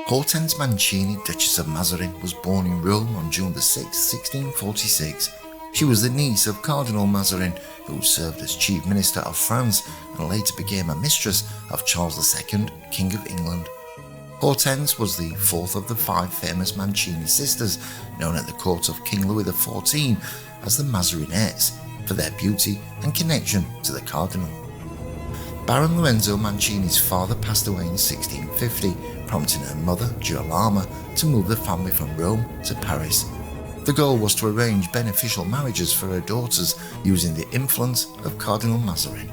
Hortense Mancini, Duchess of Mazarin, was born in Rome on June 6, 1646. She was the niece of Cardinal Mazarin, who served as Chief Minister of France and later became a mistress of Charles II, King of England. Hortense was the fourth of the five famous Mancini sisters, known at the court of King Louis XIV as the Mazarinettes, for their beauty and connection to the Cardinal. Baron Lorenzo Mancini's father passed away in 1650, prompting her mother, Girolama, to move the family from Rome to Paris. The goal was to arrange beneficial marriages for her daughters using the influence of Cardinal Mazarin.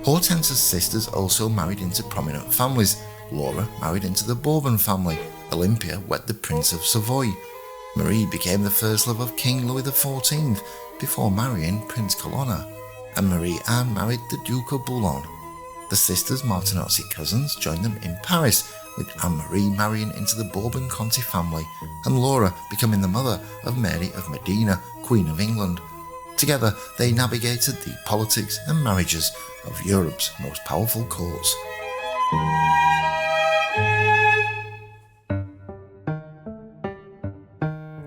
Hortense's sisters also married into prominent families. Laura married into the Bourbon family. Olympia wed the Prince of Savoy. Marie became the first love of King Louis XIV before marrying Prince Colonna, and Marie-Anne married the Duke of Boulogne. The sisters' Martinozzi cousins joined them in Paris, with Anne-Marie marrying into the Bourbon-Conti family and Laura becoming the mother of Mary of Modena, Queen of England. Together they navigated the politics and marriages of Europe's most powerful courts.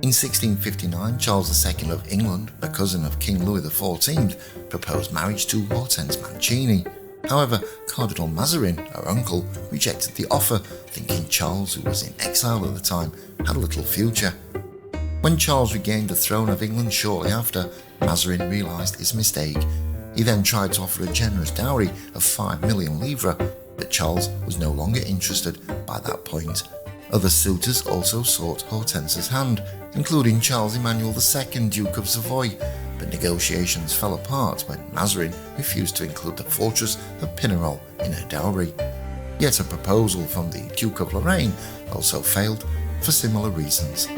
In 1659, Charles II of England, a cousin of King Louis XIV, proposed marriage to Hortense Mancini. However, Cardinal Mazarin, her uncle, rejected the offer, thinking Charles, who was in exile at the time, had little future. When Charles regained the throne of England shortly after, Mazarin realised his mistake. He then tried to offer a generous dowry of 5 million livres, but Charles was no longer interested by that point. Other suitors also sought Hortense's hand, including Charles Emmanuel II, Duke of Savoy, but negotiations fell apart when Mazarin refused to include the fortress of Pignerol in her dowry. Yet a proposal from the Duke of Lorraine also failed for similar reasons.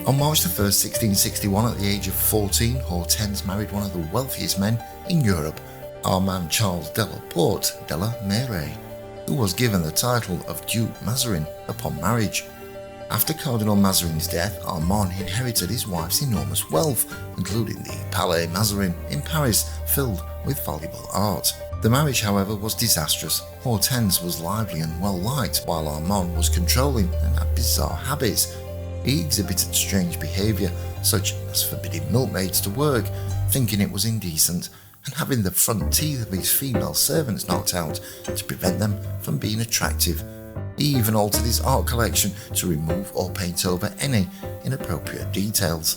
On March 1, 1661, at the age of 14, Hortense married one of the wealthiest men in Europe, Armand Charles de la Porte de la Mairie, who was given the title of Duke Mazarin upon marriage. After Cardinal Mazarin's death, Armand inherited his wife's enormous wealth, including the Palais Mazarin in Paris, filled with valuable art. The marriage, however, was disastrous. Hortense was lively and well-liked, while Armand was controlling and had bizarre habits. He exhibited strange behaviour, such as forbidding milkmaids to work, thinking it was indecent, and having the front teeth of his female servants knocked out to prevent them from being attractive. He even altered his art collection to remove or paint over any inappropriate details.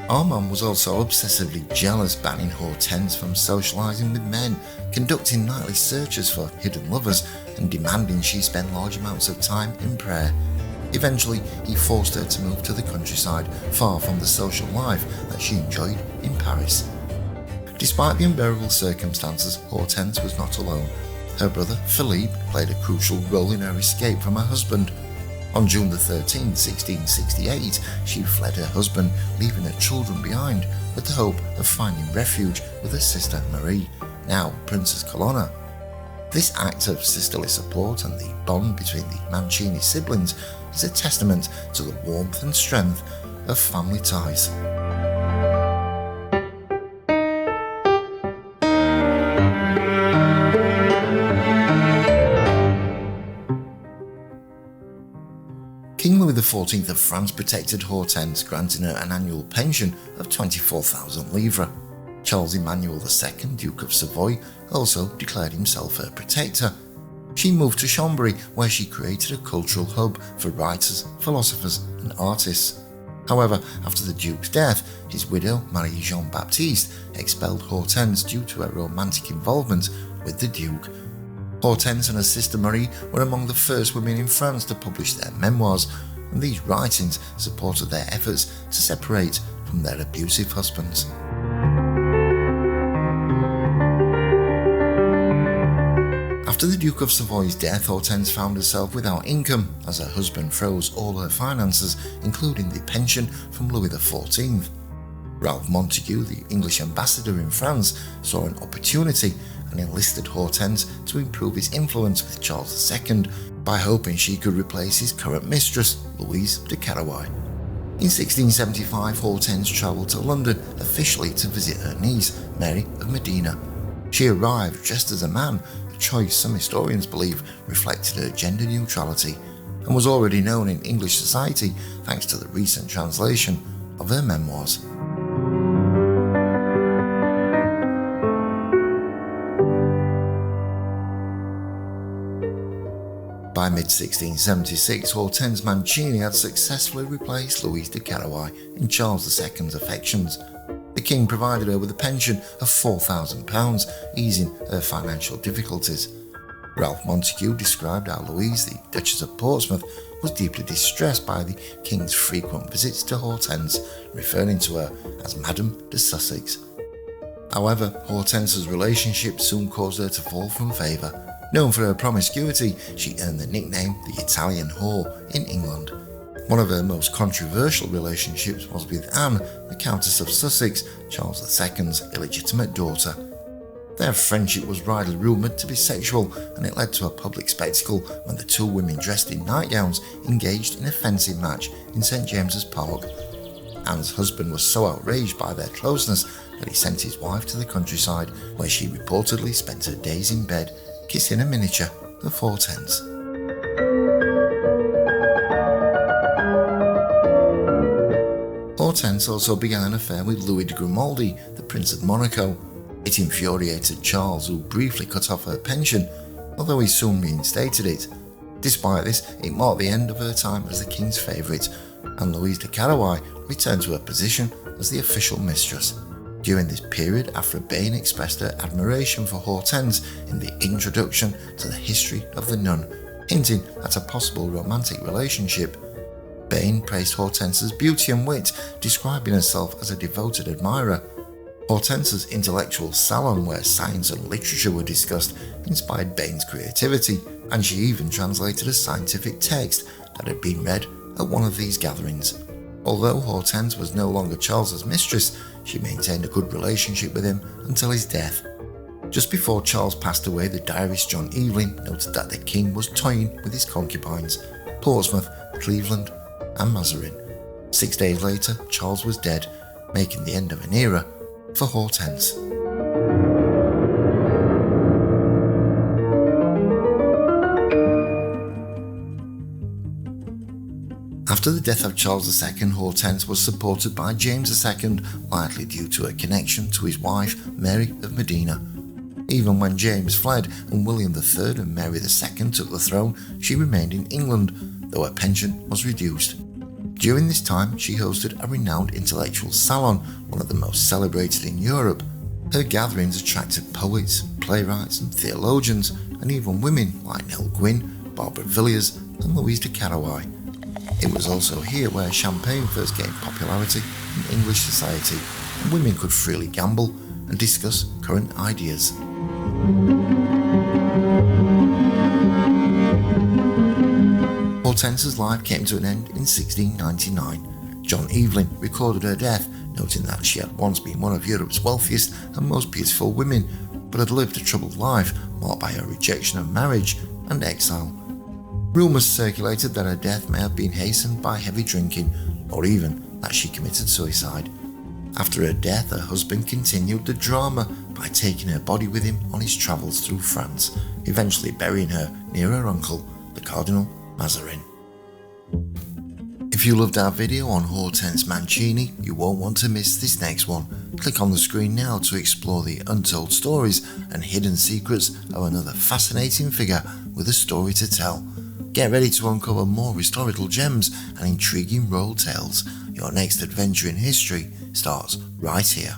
Armand was also obsessively jealous, banning Hortense from socialising with men, conducting nightly searches for hidden lovers, and demanding she spend large amounts of time in prayer. Eventually, he forced her to move to the countryside, far from the social life that she enjoyed in Paris. Despite the unbearable circumstances, Hortense was not alone. Her brother, Philippe, played a crucial role in her escape from her husband. On June 13, 1668, she fled her husband, leaving her children behind, with the hope of finding refuge with her sister Marie, now Princess Colonna. This act of sisterly support and the bond between the Mancini siblings is a testament to the warmth and strength of family ties. King Louis XIV of France protected Hortense, granting her an annual pension of 24,000 livres. Charles Emmanuel II, Duke of Savoy, also declared himself her protector. She moved to Chambéry, where she created a cultural hub for writers, philosophers and artists. However, after the Duke's death, his widow, Marie-Jeanne Baptiste, expelled Hortense due to her romantic involvement with the Duke. Hortense and her sister Marie were among the first women in France to publish their memoirs, and these writings supported their efforts to separate from their abusive husbands. After the Duke of Savoy's death, Hortense found herself without income, as her husband froze all her finances, including the pension from Louis XIV. Ralph Montagu, the English ambassador in France, saw an opportunity and enlisted Hortense to improve his influence with Charles II by hoping she could replace his current mistress, Louise de Querouaille. In 1675, Hortense travelled to London officially to visit her niece, Mary of Modena. She arrived dressed as a man, a choice some historians believe reflected her gender neutrality, and was already known in English society thanks to the recent translation of her memoirs. By mid-1676, Hortense Mancini had successfully replaced Louise de Querouaille in Charles II's affections. The king provided her with a pension of £4,000, easing her financial difficulties. Ralph Montague described how Louise, the Duchess of Portsmouth, was deeply distressed by the king's frequent visits to Hortense, referring to her as Madame de Sussex. However, Hortense's relationship soon caused her to fall from favour. Known for her promiscuity, she earned the nickname the Italian Whore in England. One of her most controversial relationships was with Anne, the Countess of Sussex, Charles II's illegitimate daughter. Their friendship was widely rumoured to be sexual, and it led to a public spectacle when the two women dressed in nightgowns engaged in a fencing match in St James's Park. Anne's husband was so outraged by their closeness that he sent his wife to the countryside, where she reportedly spent her days in bed, kissing a miniature of Hortense. Hortense also began an affair with Louis de Grimaldi, the Prince of Monaco. It infuriated Charles, who briefly cut off her pension, although he soon reinstated it. Despite this, it marked the end of her time as the king's favourite, and Louise de Querouaille returned to her position as the official mistress. During this period, Aphra Behn expressed her admiration for Hortense in the introduction to the history of the nun, hinting at a possible romantic relationship. Behn praised Hortense's beauty and wit, describing herself as a devoted admirer. Hortense's intellectual salon, where science and literature were discussed, inspired Behn's creativity, and she even translated a scientific text that had been read at one of these gatherings. Although Hortense was no longer Charles's mistress, she maintained a good relationship with him until his death. Just before Charles passed away, the diarist John Evelyn noted that the king was toying with his concubines, Portsmouth, Cleveland, and Mazarin. 6 days later, Charles was dead, making the end of an era for Hortense. After the death of Charles II, Hortense was supported by James II, likely due to her connection to his wife, Mary of Modena. Even when James fled and William III and Mary II took the throne, she remained in England, though her pension was reduced. During this time, she hosted a renowned intellectual salon, one of the most celebrated in Europe. Her gatherings attracted poets, playwrights and theologians, and even women like Nell Gwyn, Barbara Villiers and Louise de Querouaille. It was also here where champagne first gained popularity in English society, and women could freely gamble and discuss current ideas. Hortense's life came to an end in 1699. John Evelyn recorded her death, noting that she had once been one of Europe's wealthiest and most beautiful women, but had lived a troubled life marked by her rejection of marriage and exile. Rumours circulated that her death may have been hastened by heavy drinking, or even that she committed suicide. After her death, her husband continued the drama by taking her body with him on his travels through France, eventually burying her near her uncle, the Cardinal Mazarin. If you loved our video on Hortense Mancini, you won't want to miss this next one. Click on the screen now to explore the untold stories and hidden secrets of another fascinating figure with a story to tell. Get ready to uncover more historical gems and intriguing royal tales. Your next adventure in history starts right here.